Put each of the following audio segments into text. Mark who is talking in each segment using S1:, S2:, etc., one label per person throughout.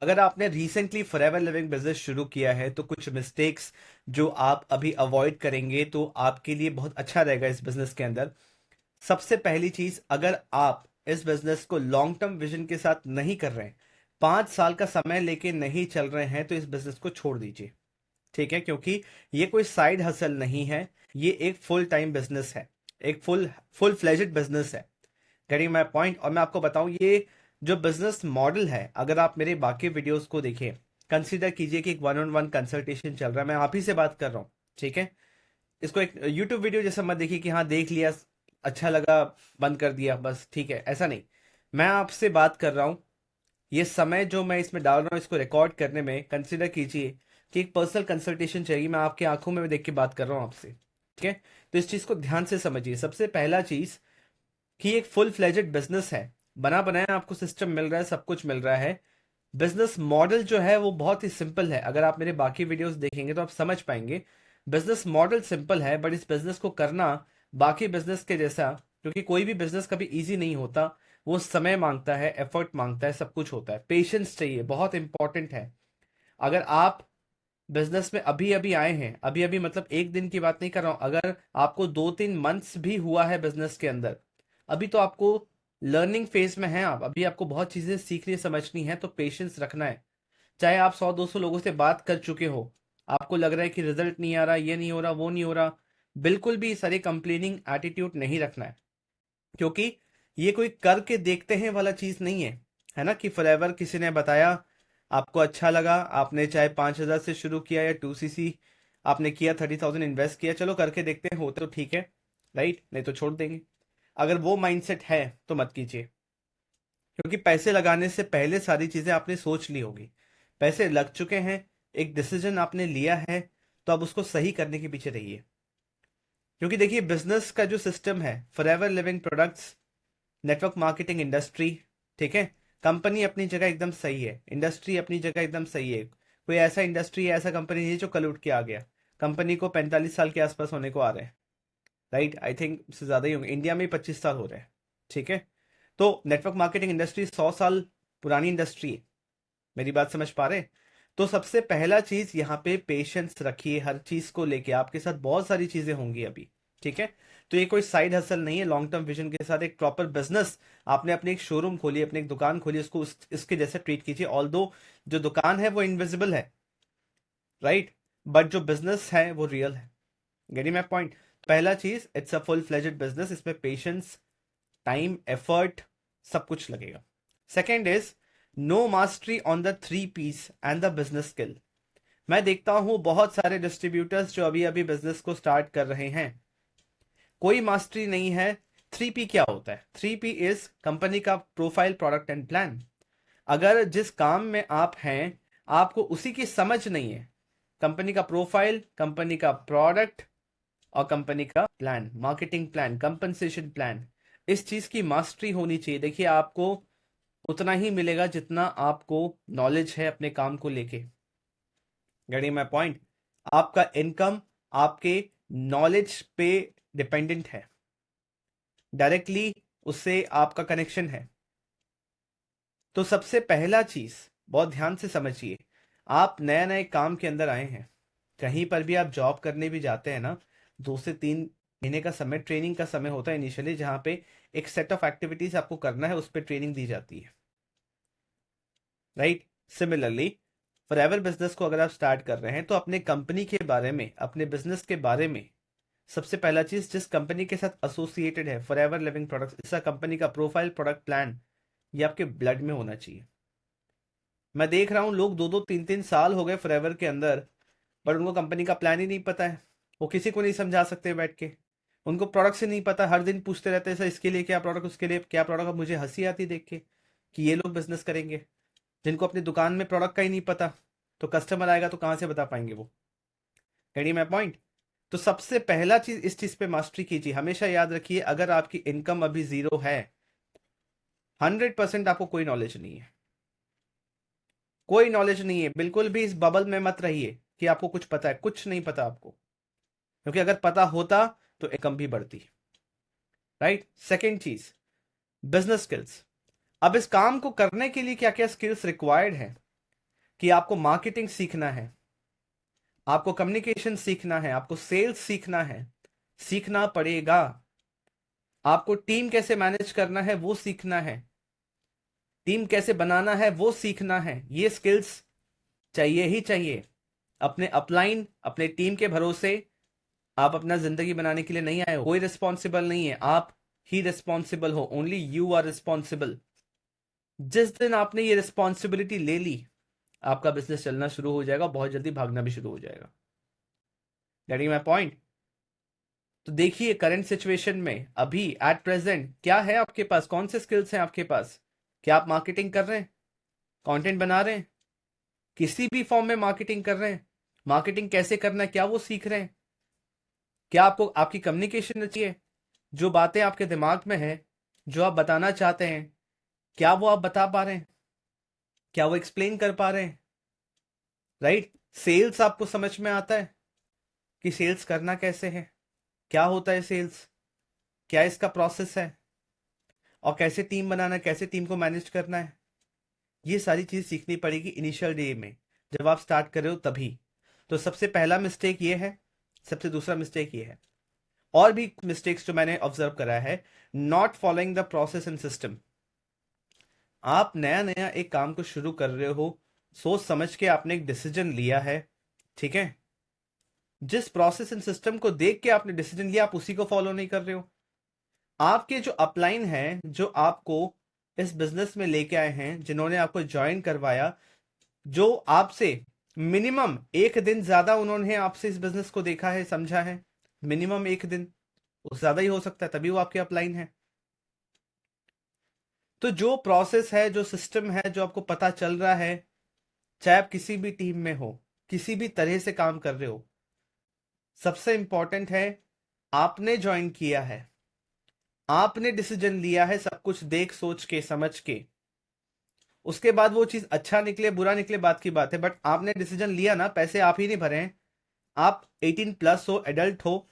S1: अगर आपने recently forever living business शुरू किया है तो कुछ मिस्टेक्स जो आप अभी अवॉइड करेंगे तो आपके लिए बहुत अच्छा रहेगा इस बिजनेस के अंदर। सबसे पहली चीज, अगर आप इस बिजनेस को लॉन्ग टर्म विजन के साथ नहीं कर रहे हैं, 5 साल का समय लेके नहीं चल रहे हैं, तो इस बिजनेस को छोड़ दीजिए। ठीक है, क्योंकि ये कोई साइड हसल नहीं है, ये एक फुल टाइम बिजनेस है, एक फुल फ्लेजेड बिजनेस है। Getting my point. और मैं आपको बताऊं, ये जो बिजनेस मॉडल है, अगर आप मेरे बाकी वीडियोस को देखिए, कंसीडर कीजिए कि एक वन ऑन वन कंसल्टेशन चल रहा है, मैं आप ही से बात कर रहा हूं। ठीक है, इसको एक यूट्यूब वीडियो जैसा मत देखिए कि हाँ देख लिया, अच्छा लगा, बंद कर दिया बस, ठीक है, ऐसा नहीं। मैं आपसे बात कर रहा हूं, ये समय जो मैं इसमें डाल रहा हूं इसको रिकॉर्ड करने में, कंसिडर कीजिए कि एक पर्सनल कंसल्टेशन चाहिए। मैं आपकी आंखों में देख के बात कर रहा हूं आपसे। ठीक है, तो इस चीज को ध्यान से समझिए। सबसे पहला चीज कि एक फुल फ्लेजेड बिजनेस है, बना बनाया आपको सिस्टम मिल रहा है, सब कुछ मिल रहा है। बिजनेस मॉडल जो है वो बहुत ही सिंपल है, अगर आप मेरे बाकी वीडियोस देखेंगे तो आप समझ पाएंगे। बिजनेस मॉडल सिंपल है, बट इस बिजनेस को करना बाकी बिजनेस के जैसा, क्योंकि कोई भी बिजनेस कभी इजी नहीं होता, वो समय मांगता है, एफर्ट मांगता है, सब कुछ होता है, पेशेंस चाहिए, बहुत इंपॉर्टेंट है। अगर आप बिजनेस में अभी अभी आए हैं, अभी अभी मतलब एक दिन की बात नहीं कर रहा हूं, अगर आपको 2-3 मंथ्स भी हुआ है बिजनेस के अंदर, अभी तो आपको लर्निंग फेज में है आप, अभी आपको बहुत चीजें सीखनी समझनी है, तो पेशेंस रखना है। चाहे आप 100-200 लोगों से बात कर चुके हो, आपको लग रहा है कि रिजल्ट नहीं आ रहा, ये नहीं हो रहा, वो नहीं हो रहा, बिल्कुल भी सारे कंप्लेनिंग एटीट्यूड नहीं रखना है। क्योंकि ये कोई करके देखते हैं वाला चीज नहीं है, है ना, कि फॉरएवर किसी ने बताया, आपको अच्छा लगा, आपने चाहे 5,000 से शुरू किया या 2cc आपने किया, 30,000 इन्वेस्ट किया, चलो करके देखते हैं, होते तो ठीक है, राइट, नहीं तो छोड़ देंगे। अगर वो माइंडसेट है तो मत कीजिए, क्योंकि पैसे लगाने से पहले सारी चीजें आपने सोच ली होगी, पैसे लग चुके हैं, एक डिसीजन आपने लिया है, तो अब उसको सही करने के पीछे रहिए। क्योंकि देखिए, बिजनेस का जो सिस्टम है, forever living products, network marketing industry, ठीक है, कंपनी अपनी जगह एकदम सही है, इंडस्ट्री अपनी जगह एकदम सही है। कोई ऐसा इंडस्ट्री है, ऐसा कंपनी नहीं है जो कल उठ के आ गया। कंपनी को 45 साल के आसपास होने को आ रहे हैं, राइट, आई थिंक उससे ज्यादा ही होंगे, इंडिया में 25 साल हो रहे हैं। ठीक है, तो नेटवर्क मार्केटिंग इंडस्ट्री 100 साल पुरानी इंडस्ट्री है, मेरी बात समझ पा रहे हैं? तो सबसे पहला चीज यहाँ पे पेशेंस रखिए, हर चीज को लेके आपके साथ बहुत सारी चीजें होंगी अभी। ठीक है, तो ये कोई साइड हसल नहीं है, लॉन्ग टर्म विजन के साथ एक प्रॉपर बिजनेस, आपने अपनी एक शोरूम खोली, अपनी एक दुकान खोली, उसको इसके जैसे ट्रीट कीजिए। ऑल दो जो दुकान है वो इनविजिबल है, राइट, बट जो बिजनेस है वो रियल है। Getting my point? पहला चीज, it's a full fledged business, इसमें पेशेंस, टाइम, एफर्ट, सब कुछ लगेगा। Second is no mastery on the 3 P's and the business skill. मैं देखता हूं बहुत सारे डिस्ट्रीब्यूटर्स जो अभी अभी बिजनेस को स्टार्ट कर रहे हैं, कोई मास्टरी नहीं है। 3 P क्या होता है? 3 P इज कंपनी का प्रोफाइल, प्रोडक्ट एंड प्लान। अगर जिस काम में आप हैं आपको उसी की समझ नहीं है, कंपनी का प्रोफाइल, कंपनी का प्रोडक्ट और कंपनी का plan, marketing plan, compensation plan, इस चीज की मास्टरी होनी चाहिए। देखिए, आपको उतना ही मिलेगा जितना आपको नॉलेज है अपने काम को लेके। Getting my point? आपका इनकम आपके नॉलेज पे डिपेंडेंट है, डायरेक्टली उससे आपका कनेक्शन है। तो सबसे पहला चीज बहुत ध्यान से समझिए, आप नया नए काम के अंदर आए हैं, कहीं पर भी आप जॉब करने भी जाते हैं ना, 2 से 3 महीने का समय, ट्रेनिंग का समय होता है इनिशियली, जहां पे एक सेट ऑफ एक्टिविटीज आपको करना है, उस पर ट्रेनिंग दी जाती है, राइट। सिमिलरली फॉरएवर बिजनेस को अगर आप स्टार्ट कर रहे हैं तो अपने कंपनी के बारे में, अपने बिजनेस के बारे में, सबसे पहला चीज, जिस कंपनी के साथ एसोसिएटेड है फॉरएवर लिविंग प्रोडक्ट्स, इसका कंपनी का प्रोफाइल, प्रोडक्ट प्लान, ये आपके ब्लड में होना चाहिए। मैं देख रहा हूं लोग 2-2 3-3 साल हो गए फॉरएवर के अंदर, बट उनको कंपनी का प्लान ही नहीं पता है, वो किसी को नहीं समझा सकते बैठ के, उनको प्रोडक्ट से नहीं पता, हर दिन पूछते रहते हैं सर इसके लिए क्या प्रोडक्ट, उसके लिए क्या प्रोडक्ट। अब मुझे हंसी आती देख के कि ये लोग बिजनेस करेंगे जिनको अपनी दुकान में प्रोडक्ट का ही नहीं पता, तो कस्टमर आएगा तो कहां से बता पाएंगे वो। Getting my point? तो सबसे पहला चीज, इस चीज पे मास्टरी कीजिए। हमेशा याद रखिए, अगर आपकी इनकम अभी जीरो है, 100% आपको कोई नॉलेज नहीं है, कोई नॉलेज नहीं है, बिल्कुल भी इस बबल में मत रहिए कि आपको कुछ पता है, कुछ नहीं पता आपको, क्योंकि अगर पता होता तो इनकम भी बढ़ती, राइट। सेकेंड चीज, बिजनेस स्किल्स। अब इस काम को करने के लिए क्या क्या स्किल्स रिक्वायर्ड है, कि आपको मार्केटिंग सीखना है, आपको कम्युनिकेशन सीखना है, आपको सेल्स सीखना है, सीखना पड़ेगा। आपको टीम कैसे मैनेज करना है वो सीखना है, टीम कैसे बनाना है वो सीखना है। ये स्किल्स चाहिए ही चाहिए। अपने अपलाइन, अपने टीम के भरोसे आप अपना जिंदगी बनाने के लिए नहीं आए हो। कोई रिस्पॉन्सिबल नहीं है, आप ही रिस्पॉन्सिबल हो। Only you are responsible. जिस दिन आपने ये रिस्पॉन्सिबिलिटी ले ली, आपका बिजनेस चलना शुरू हो जाएगा, बहुत जल्दी भागना भी शुरू हो जाएगा। Getting my point? तो देखिए करंट सिचुएशन में अभी एट प्रेजेंट क्या है आपके पास, कौन से स्किल्स हैं आपके पास? क्या आप मार्केटिंग कर रहे हैं, कंटेंट बना रहे हैं, किसी भी फॉर्म में मार्केटिंग कर रहे हैं? मार्केटिंग कैसे करना है क्या वो सीख रहे हैं? क्या आपको आपकी कम्युनिकेशन अच्छी है? जो बातें आपके दिमाग में है, जो आप बताना चाहते हैं, क्या वो आप बता पा रहे हैं? क्या वो एक्सप्लेन कर पा रहे हैं? राइट? सेल्स आपको समझ में आता है कि सेल्स करना कैसे है, क्या होता है सेल्स, क्या इसका प्रोसेस है, और कैसे टीम बनाना है, कैसे टीम को मैनेज करना है? ये सारी चीज सीखनी पड़ेगी इनिशियल डे में, जब आप स्टार्ट कर रहे हो तभी। तो सबसे पहला मिस्टेक ये है, सबसे दूसरा मिस्टेक ये है, और भी मिस्टेक्स जो मैंने ऑब्जर्व करा है, not following the process and system. आप नया नया एक काम को शुरू कर रहे हो, सोच समझ के आपने एक डिसीजन लिया है, ठीक है? जिस प्रोसेस एंड सिस्टम को देख के आपने डिसीजन लिया, आप उसी को फॉलो नहीं कर रहे हो। आपके जो अपलाइन हैं, जो आपको इस बिजनेस में लेके आए हैं, जिन्होंने आपको ज्वाइन करवाया, जो आपसे मिनिमम एक दिन ज्यादा उन्होंने आपसे इस बिजनेस को देखा है, समझा है, मिनिमम एक दिन, उससे ज्यादा ही हो सकता है, तभी वो आपके अपलाइन है। तो जो प्रोसेस है, जो सिस्टम है, जो आपको पता चल रहा है, चाहे आप किसी भी टीम में हो, किसी भी तरह से काम कर रहे हो, सबसे इंपॉर्टेंट है आपने ज्वाइन किया है, आपने डिसीजन लिया है, सब कुछ देख सोच के समझ के। उसके बाद वो चीज अच्छा निकले बुरा निकले बात की बात है, बट आपने डिसीजन लिया ना, पैसे आप ही नहीं भरे हैं, आप 18+ हो, एडल्ट हो,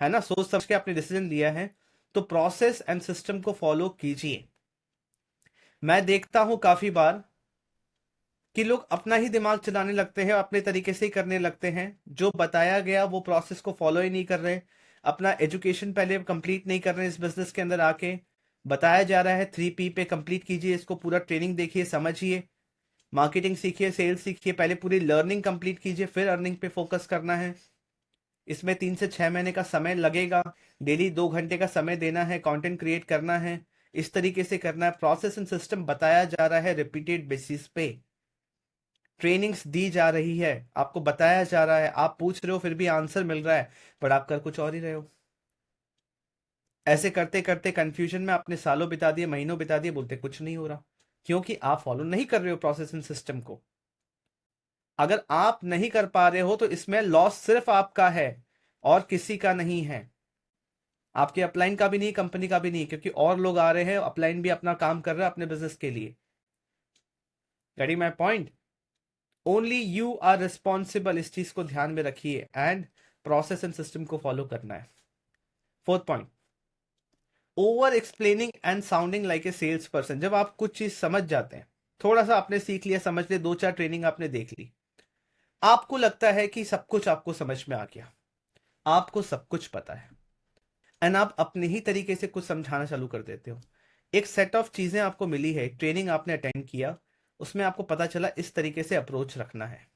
S1: है ना, सोच समझ के आपने डिसीजन लिया है, तो प्रोसेस एंड सिस्टम को फॉलो कीजिए। मैं देखता हूं काफी बार कि लोग अपना ही दिमाग चलाने लगते हैं, अपने तरीके से ही करने लगते हैं, जो बताया गया वो प्रोसेस को फॉलो ही नहीं कर रहे, अपना एजुकेशन पहले कंप्लीट नहीं कर रहे हैं। इस बिजनेस के अंदर आके बताया जा रहा है 3P पे कंप्लीट कीजिए, इसको पूरा ट्रेनिंग देखिए, समझिए, मार्केटिंग सीखिए, सेल्स सीखिए, पहले पूरी लर्निंग कंप्लीट कीजिए, फिर अर्निंग पे फोकस करना है। इसमें 3 से 6 महीने का समय लगेगा, डेली 2 घंटे का समय देना है, कंटेंट क्रिएट करना है, इस तरीके से करना है। प्रोसेस एंड सिस्टम बताया जा रहा है रिपीटेड बेसिस पे, ट्रेनिंग्स दी जा रही है, आपको बताया जा रहा है, आप पूछ रहे हो फिर भी आंसर मिल रहा है, पर आप कर कुछ और ही रहे हो। ऐसे करते करते कंफ्यूजन में आपने सालों बिता दिए, महीनों बिता दिए, बोलते कुछ नहीं हो रहा, क्योंकि आप फॉलो नहीं कर रहे हो प्रोसेस एंड सिस्टम को। अगर आप नहीं कर पा रहे हो तो इसमें लॉस सिर्फ आपका है और किसी का नहीं है, आपके अपलाइन का भी नहीं, कंपनी का भी नहीं, क्योंकि और लोग आ रहे हैं, अपलाइन भी अपना काम कर रहा है अपने बिजनेस के लिए। Getting my point? Only you are responsible, इस चीज को ध्यान में रखिए, एंड प्रोसेस एंड सिस्टम को फॉलो करना है। Fourth point, over explaining and sounding like a sales person. जब आप कुछ चीज समझ जाते हैं, थोड़ा सा आपने सीख लिया, समझ लिया, 2-4 ट्रेनिंग आपने देख ली, आपको लगता है कि सब कुछ आपको समझ में आ गया, आपको सब कुछ पता है, एंड आप अपने ही तरीके से कुछ समझाना चालू कर देते हो। एक सेट ऑफ चीजें आपको मिली है, ट्रेनिंग आपने अटेंड किया, उसमें आपको पता चला इस तरीके से अप्रोच रखना है,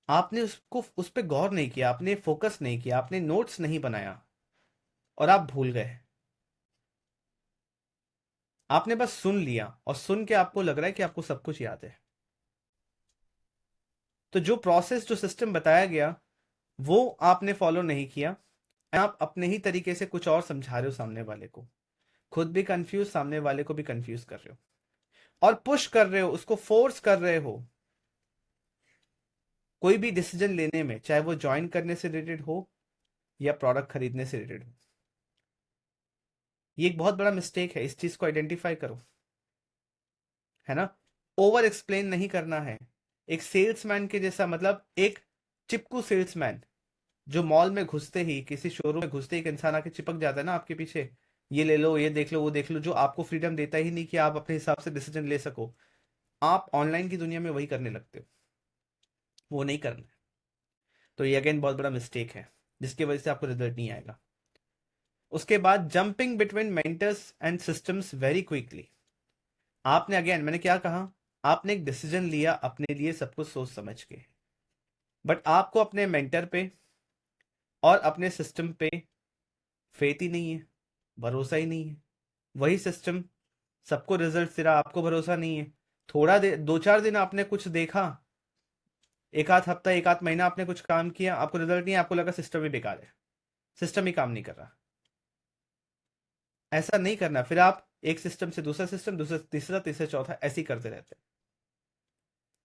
S1: आपने उसको उस पर गौर नहीं किया, आपने फोकस नहीं किया, आपने नोट्स नहीं बनाया, और आप भूल गए। आपने बस सुन लिया, और सुन के आपको लग रहा है कि आपको सब कुछ याद है। तो जो प्रोसेस, जो सिस्टम बताया गया, वो आपने फॉलो नहीं किया, आप अपने ही तरीके से कुछ और समझा रहे हो सामने वाले को, खुद भी कंफ्यूज, सामने वाले को भी कंफ्यूज कर रहे हो, और पुश कर रहे हो, उसको फोर्स कर रहे हो कोई भी डिसीजन लेने में, चाहे वो ज्वाइन करने से रिलेटेड हो या प्रोडक्ट खरीदने से रिलेटेड हो। ये एक बहुत बड़ा मिस्टेक है, इस चीज को आइडेंटिफाई करो, है ना? ओवर एक्सप्लेन नहीं करना है, एक सेल्समैन के जैसा, मतलब एक चिपकू सेल्समैन, जो मॉल में घुसते ही, किसी शोरूम में घुसते ही एक इंसान आके चिपक जाता है ना आपके पीछे, ये ले लो, ये देख लो, वो देख लो, जो आपको फ्रीडम देता ही नहीं कि आप अपने हिसाब से डिसीजन ले सको। आप ऑनलाइन की दुनिया में वही करने लगते हो, वो नहीं करना है। तो ये अगेन बहुत बड़ा मिस्टेक है, जिसकी वजह से आपको रिजल्ट नहीं आएगा। उसके बाद jumping between mentors and systems very quickly. आपने अगेन, मैंने क्या कहा, आपने एक डिसीजन लिया अपने लिए सब कुछ सोच समझ के, बट आपको अपने मेंटर पे और अपने सिस्टम पे फेथ ही नहीं है, भरोसा ही नहीं है। वही सिस्टम सबको रिजल्ट दे रहा, आपको भरोसा नहीं है। थोड़ा दे 2-4 दिन आपने कुछ देखा, एक आध हफ्ता एक आध महीना आपने कुछ काम किया, आपको रिजल्ट नहीं, आपको लगा सिस्टम ही बेकार है, सिस्टम ही काम नहीं कर रहा। ऐसा नहीं करना, फिर आप एक सिस्टम से दूसरा सिस्टम, दूसरा तीसरा, तीसरा चौथा, ऐसे ही करते रहते हैं।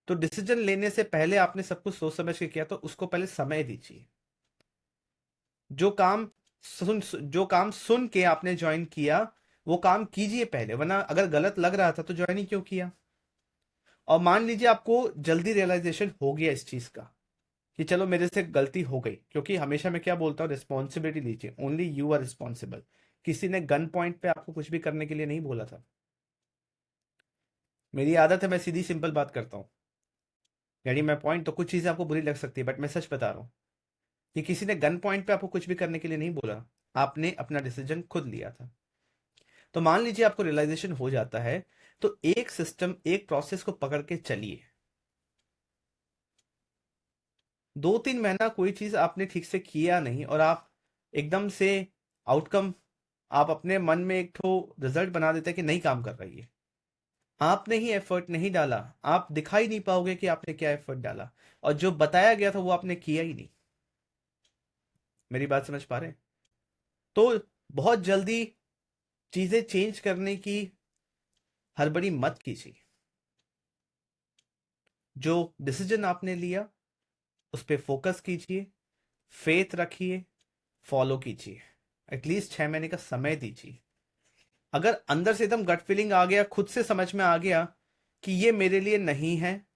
S1: तो डिसीजन लेने से पहले आपने सब कुछ सोच समझ के किया, तो उसको पहले समय दीजिए। जो काम जो काम सुन के आपने ज्वाइन किया, वो काम कीजिए पहले, वरना अगर गलत लग रहा था तो ज्वाइन ही क्यों किया। और मान लीजिए आपको जल्दी रियलाइजेशन हो गया इस चीज का कि चलो मेरे से गलती हो गई, क्योंकि हमेशा मैं क्या बोलता हूँ, रिस्पॉन्सिबिलिटी लीजिए, ओनली यू आर रिस्पॉन्सिबल। किसी ने गन पॉइंट पे आपको कुछ भी करने के लिए नहीं बोला था। मेरी आदत है, मैं सीधी सिंपल बात करता हूँ। यानी मैं पॉइंट, तो कुछ चीजें आपको बुरी लग सकती है, बट मैं सच बता रहा हूँ कि किसी ने गन पॉइंट पे आपको कुछ भी करने के लिए नहीं बोला, आपने अपना डिसीजन खुद लिया था। तो मान लीजिए आपको रियलाइजेशन हो जाता है, तो एक सिस्टम, एक प्रोसेस को पकड़ के चलिए। 2-3 महीना कोई चीज आपने ठीक से किया नहीं और आप एकदम से आउटकम, आप अपने मन में एक ठो रिजल्ट बना देते हैं कि नहीं काम कर रही है। आपने ही एफर्ट नहीं डाला, आप दिखाई नहीं पाओगे कि आपने क्या एफर्ट डाला, और जो बताया गया था वो आपने किया ही नहीं। मेरी बात समझ पा रहे हैं? तो बहुत जल्दी चीजें चेंज करने की हड़बड़ी मत कीजिए। जो डिसीजन आपने लिया उस पर फोकस कीजिए, फेथ रखिए, फॉलो कीजिए। एटलीस्ट 6 महीने का समय दीजिए। अगर अंदर से एकदम गट फीलिंग आ गया, खुद से समझ में आ गया कि ये मेरे लिए नहीं है,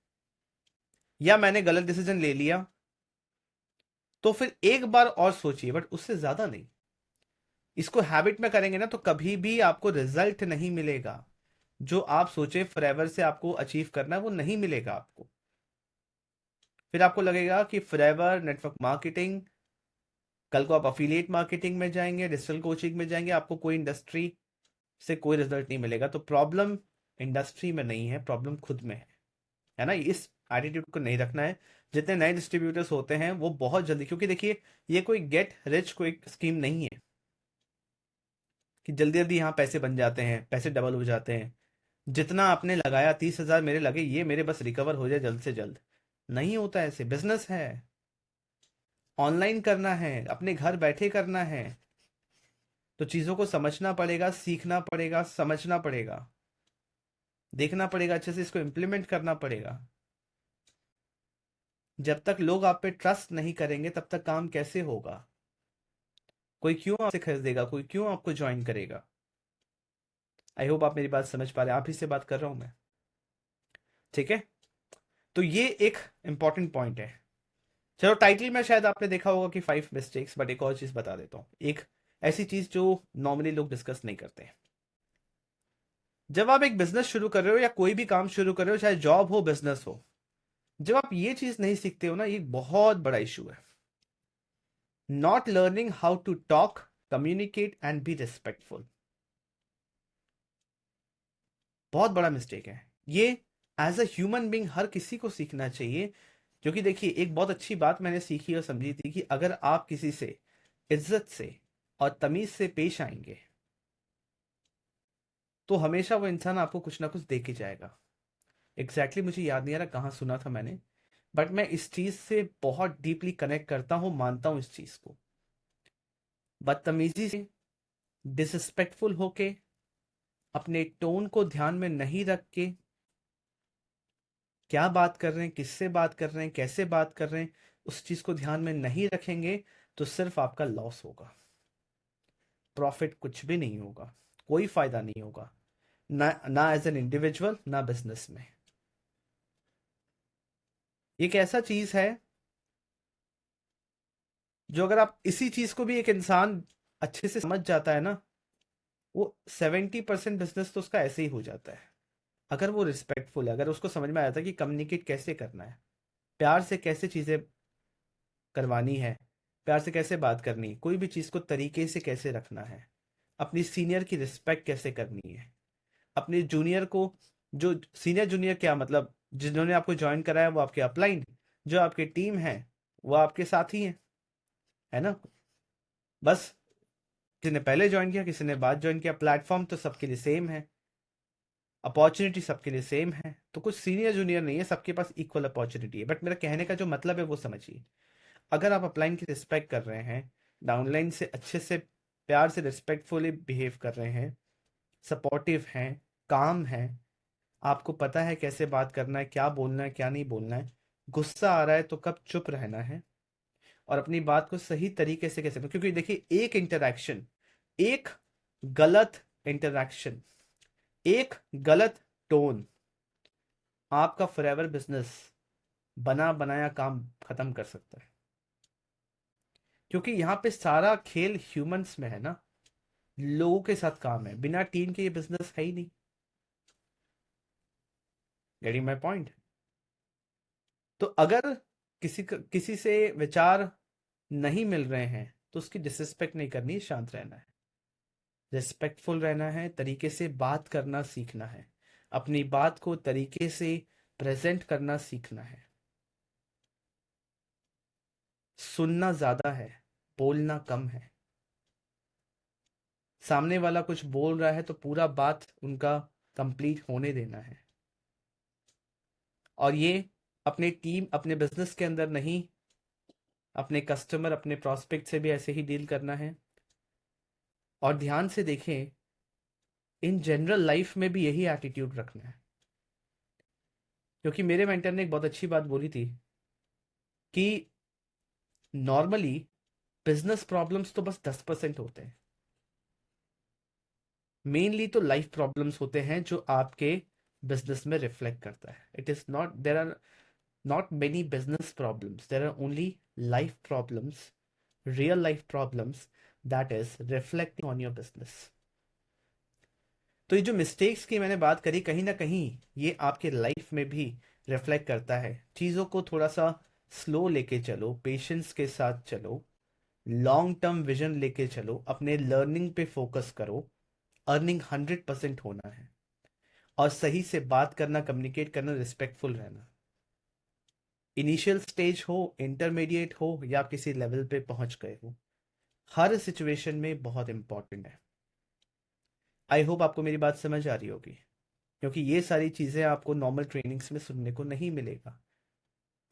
S1: या मैंने गलत डिसीजन ले लिया, तो फिर एक बार और सोचिए, बट उससे ज्यादा नहीं। इसको हैबिट में करेंगे ना, तो कभी भी आपको रिजल्ट नहीं मिलेगा। जो आप सोचे फॉरएवर से आपको अचीव करना है, वो नहीं मिलेगा आपको। फिर आपको लगेगा कि फॉरएवर नेटवर्क मार्केटिंग, कल को आप अफिलिएट मार्केटिंग में जाएंगे, डिजिटल कोचिंग में जाएंगे, आपको कोई इंडस्ट्री से कोई रिजल्ट नहीं मिलेगा। तो प्रॉब्लम इंडस्ट्री में नहीं है, प्रॉब्लम खुद में है ना। इस एटीट्यूड को नहीं रखना है। जितने नए डिस्ट्रीब्यूटर्स होते हैं वो बहुत जल्दी, क्योंकि देखिए ये कोई गेट रिच कोई स्कीम नहीं है कि जल्दी जल्दी यहाँ पैसे बन जाते हैं, पैसे डबल हो जाते हैं। जितना आपने लगाया, 30,000 मेरे लगे, ये मेरे बस रिकवर हो जाए जल्द से जल्द, नहीं होता ऐसे। बिजनेस है, ऑनलाइन करना है, अपने घर बैठे करना है, तो चीजों को समझना पड़ेगा, सीखना पड़ेगा, समझना पड़ेगा, देखना पड़ेगा, अच्छे से इसको इम्प्लीमेंट करना पड़ेगा। जब तक लोग आप पे ट्रस्ट नहीं करेंगे तब तक काम कैसे होगा? कोई क्यों आपसे खरीदेगा, कोई क्यों आपको ज्वाइन करेगा? आई होप आप मेरी बात समझ पा रहे हैं, आप ही से बात कर रहा हूं मैं, ठीक है। तो ये एक इंपॉर्टेंट पॉइंट है। चलो, टाइटल में शायद आपने देखा होगा कि 5 मिस्टेक्स, बट एक और चीज बता देता हूँ, एक ऐसी चीज जो नॉर्मली लोग डिस्कस नहीं करते हैं। जब आप एक बिजनेस शुरू कर रहे हो या कोई भी काम शुरू कर रहे हो, चाहे जॉब हो बिजनेस हो, जब आप ये चीज नहीं सीखते हो ना, ये बहुत बड़ा इशू है। Not learning how to talk, communicate and be respectful, बहुत बड़ा मिस्टेक है ये। एज अ ह्यूमन बींग हर किसी को सीखना चाहिए। क्योंकि देखिए, एक बहुत अच्छी बात मैंने सीखी और समझी थी कि अगर आप किसी से इज्जत से और तमीज से पेश आएंगे, तो हमेशा वो इंसान आपको कुछ ना कुछ दे के जाएगा। मुझे याद नहीं आ रहा कहाँ सुना था मैंने, बट मैं इस चीज से बहुत डीपली कनेक्ट करता हूं, मानता हूं इस चीज को। बदतमीजी से, डिसरिस्पेक्टफुल होके, अपने टोन को ध्यान में नहीं रख के, क्या बात कर रहे हैं, किससे बात कर रहे हैं, कैसे बात कर रहे हैं, उस चीज को ध्यान में नहीं रखेंगे, तो सिर्फ आपका लॉस होगा। प्रॉफिट कुछ भी नहीं होगा, कोई फायदा नहीं होगा, ना एज एन इंडिविजुअल, ना बिजनेस में। एक ऐसा चीज है जो अगर आप इसी चीज को भी एक इंसान अच्छे से समझ जाता है ना, वो 70% बिजनेस तो उसका ऐसे ही हो जाता है। अगर वो रिस्पेक्टफुल है, अगर उसको समझ में आया था कि कम्युनिकेट कैसे करना है, प्यार से कैसे चीज़ें करवानी है, प्यार से कैसे बात करनी है, कोई भी चीज़ को तरीके से कैसे रखना है, अपनी सीनियर की रिस्पेक्ट कैसे करनी है, अपने जूनियर को, जो सीनियर जूनियर क्या मतलब, जिन्होंने आपको ज्वाइन कराया वो आपके अपलाइन, जो आपकी टीम है वो आपके साथी हैं, है ना। बस किसी ने पहले ज्वाइन किया, किसी ने बाद ज्वाइन किया, प्लेटफॉर्म तो सबके लिए सेम है, अपॉर्चुनिटी सबके लिए सेम है, तो कुछ सीनियर जूनियर नहीं है, सबके पास इक्वल अपॉर्चुनिटी है। बट मेरा कहने का जो मतलब है वो समझिए, अगर आप अपलाइन की रिस्पेक्ट कर रहे हैं, डाउनलाइन से अच्छे से प्यार से रिस्पेक्टफुली बिहेव कर रहे हैं, सपोर्टिव हैं, काम हैं, आपको पता है कैसे बात करना है, क्या बोलना है क्या नहीं बोलना है, गुस्सा आ रहा है तो कब चुप रहना है, और अपनी बात को सही तरीके से कैसे, क्योंकि देखिए एक इंटरैक्शन, एक गलत इंटरैक्शन, एक गलत टोन आपका फॉरएवर बिजनेस बना बनाया काम खत्म कर सकता है। क्योंकि यहाँ पे सारा खेल ह्यूमंस में है ना, लोगों के साथ काम है, बिना टीम के ये बिजनेस है ही नहीं। Getting my point. तो अगर किसी से विचार नहीं मिल रहे हैं तो उसकी डिसरिस्पेक्ट नहीं करनी, शांत रहना है, रिस्पेक्टफुल रहना है, तरीके से बात करना सीखना है, अपनी बात को तरीके से प्रेजेंट करना सीखना है, सुनना ज्यादा है, बोलना कम है। सामने वाला कुछ बोल रहा है तो पूरा बात उनका कंप्लीट होने देना है। और ये अपने टीम अपने बिजनेस के अंदर नहीं, अपने कस्टमर अपने प्रोस्पेक्ट से भी ऐसे ही डील करना है। और ध्यान से देखें, इन जनरल लाइफ में भी यही एटीट्यूड रखना है। क्योंकि मेरे मेंटर ने एक बहुत अच्छी बात बोली थी कि नॉर्मली बिजनेस प्रॉब्लम्स तो बस 10% होते हैं, मेनली तो लाइफ प्रॉब्लम्स होते हैं जो आपके बिजनेस में रिफ्लेक्ट करता है। It is not, there are not many business problems, there are only life problems, real life problems that is reflecting on your business. तो ये जो मिस्टेक्स की मैंने बात करी, कहीं ना कहीं ये आपके लाइफ में भी रिफ्लेक्ट करता है। चीज़ों को थोड़ा सा स्लो लेके चलो, पेशेंस के साथ चलो, लॉन्ग टर्म विजन लेके चलो, अपने लर्निंग पे फोकस करो, अर्निंग 100% होना है, और सही से बात करना, कम्युनिकेट करना, रिस्पेक्टफुल रहना। इनिशियल स्टेज हो, इंटरमीडिएट हो, या आप किसी लेवल पे पहुंच गए हो, हर सिचुएशन में बहुत इंपॉर्टेंट है। आई होप आपको मेरी बात समझ आ रही होगी, क्योंकि ये सारी चीज़ें आपको नॉर्मल ट्रेनिंग्स में सुनने को नहीं मिलेगा।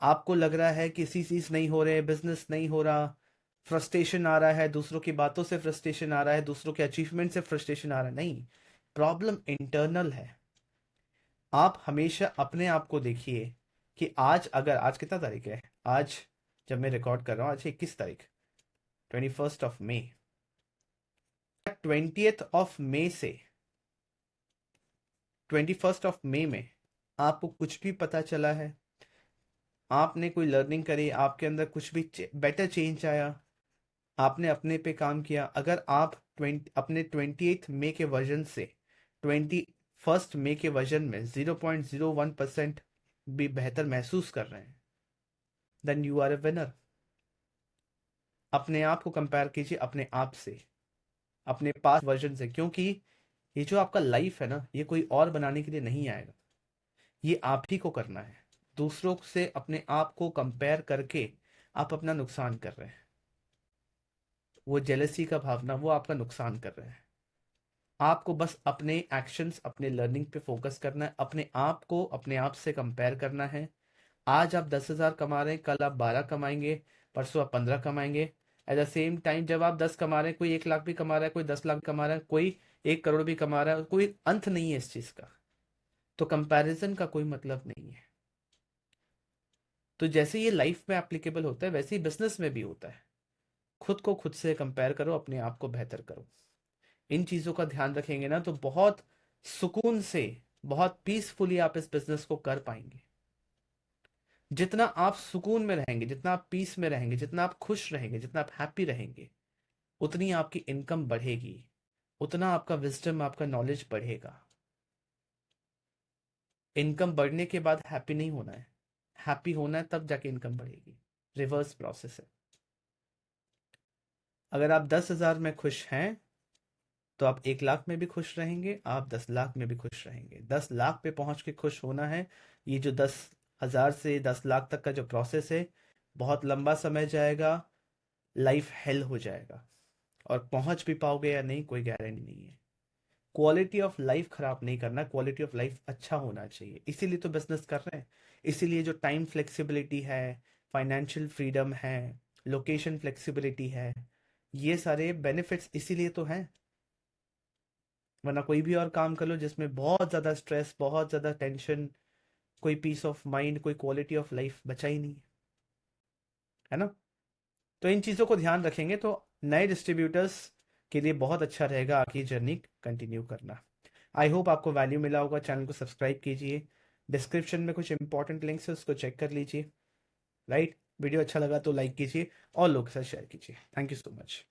S1: आपको लग रहा है किसी चीज़ नहीं हो रहे, बिजनेस नहीं हो रहा, फ्रस्ट्रेशन आ रहा है, दूसरों की बातों से फ्रस्ट्रेशन आ रहा है, दूसरों के अचीवमेंट से फ्रस्ट्रेशन आ रहा है, नहीं, प्रॉब्लम इंटरनल है। आप हमेशा अपने आप को देखिए कि आज, अगर आज कितना तारीख है, आज जब मैं रिकॉर्ड कर रहा हूँ, आज 21 तारीख, 21 मई, 20 से 21 मई में आपको कुछ भी पता चला है, आपने कोई लर्निंग करी, आपके अंदर कुछ भी बेटर चेंज आया, आपने अपने पे काम किया, अगर आप अपने 28 मई के वर्जन से 21 मई के वर्जन में 0.01% भी बेहतर महसूस कर रहे हैं, then you are a winner. अपने आप को कंपेयर कीजिए अपने आप से, अपने पास वर्जन से, क्योंकि ये जो आपका लाइफ है ना, ये कोई और बनाने के लिए नहीं आएगा, ये आप ही को करना है। दूसरों से अपने आप को कंपेयर करके आप अपना नुकसान कर रहे हैं, वो जेलसी का भावना, वो आपका नुकसान कर रहे हैं। आपको बस अपने एक्शंस, अपने लर्निंग पे फोकस करना है, अपने आप को अपने आप से कंपेयर करना है। आज आप 10,000 कमा रहे हैं, कल आप 12 कमाएंगे, परसों आप 15 कमाएंगे। एट द सेम टाइम जब आप 10 कमा रहे हैं, कोई 1 लाख भी कमा रहा है, कोई 10 लाख भी कमा रहा है, कोई 1 करोड़ भी कमा रहा है, कोई अंत नहीं है इस चीज का। तो कंपैरिजन का कोई मतलब नहीं है। तो जैसे ये लाइफ में एप्लीकेबल होता है, वैसे ही बिजनेस में भी होता है। खुद को खुद से कंपेयर करो, अपने आप को बेहतर करो। इन चीजों का ध्यान रखेंगे ना तो बहुत सुकून से, बहुत पीसफुली आप इस बिजनेस को कर पाएंगे। जितना आप सुकून में रहेंगे, जितना आप पीस में रहेंगे, जितना आप खुश रहेंगे, जितना आप हैप्पी रहेंगे, उतनी आपकी इनकम बढ़ेगी, उतना आपका विजडम, आपका नॉलेज बढ़ेगा। इनकम बढ़ने के बाद हैप्पी नहीं होना है, हैप्पी होना है तब जाके इनकम बढ़ेगी। रिवर्स प्रोसेस है। अगर आप 10,000 में खुश हैं तो आप 1 लाख में भी खुश रहेंगे, आप 10 लाख में भी खुश रहेंगे। 10 लाख पे पहुंच के खुश होना है। ये जो 10,000 से 10 लाख तक का जो प्रोसेस है, बहुत लंबा समय जाएगा, लाइफ हेल हो जाएगा, और पहुंच भी पाओगे या नहीं कोई गारंटी नहीं है। क्वालिटी ऑफ लाइफ खराब नहीं करना, क्वालिटी ऑफ लाइफ अच्छा होना चाहिए, इसीलिए तो बिजनेस कर रहे हैं। इसीलिए जो टाइम फ्लेक्सिबिलिटी है, फाइनेंशियल फ्रीडम है, लोकेशन फ्लेक्सिबिलिटी है, ये सारे बेनिफिट्स इसीलिए तो हैं। वरना कोई भी और काम कर लो जिसमें बहुत ज़्यादा स्ट्रेस, बहुत ज़्यादा टेंशन, कोई पीस ऑफ माइंड, कोई क्वालिटी ऑफ लाइफ बचा ही नहीं है ना। तो इन चीज़ों को ध्यान रखेंगे तो नए डिस्ट्रीब्यूटर्स के लिए बहुत अच्छा रहेगा आगे जर्नी कंटिन्यू करना। आई होप आपको वैल्यू मिला होगा। चैनल को सब्सक्राइब कीजिए, डिस्क्रिप्शन में कुछ इंपॉर्टेंट लिंक्स है उसको चेक कर लीजिए। राइट, वीडियो अच्छा लगा तो लाइक कीजिए और लोग के साथ शेयर कीजिए। Thank you so much.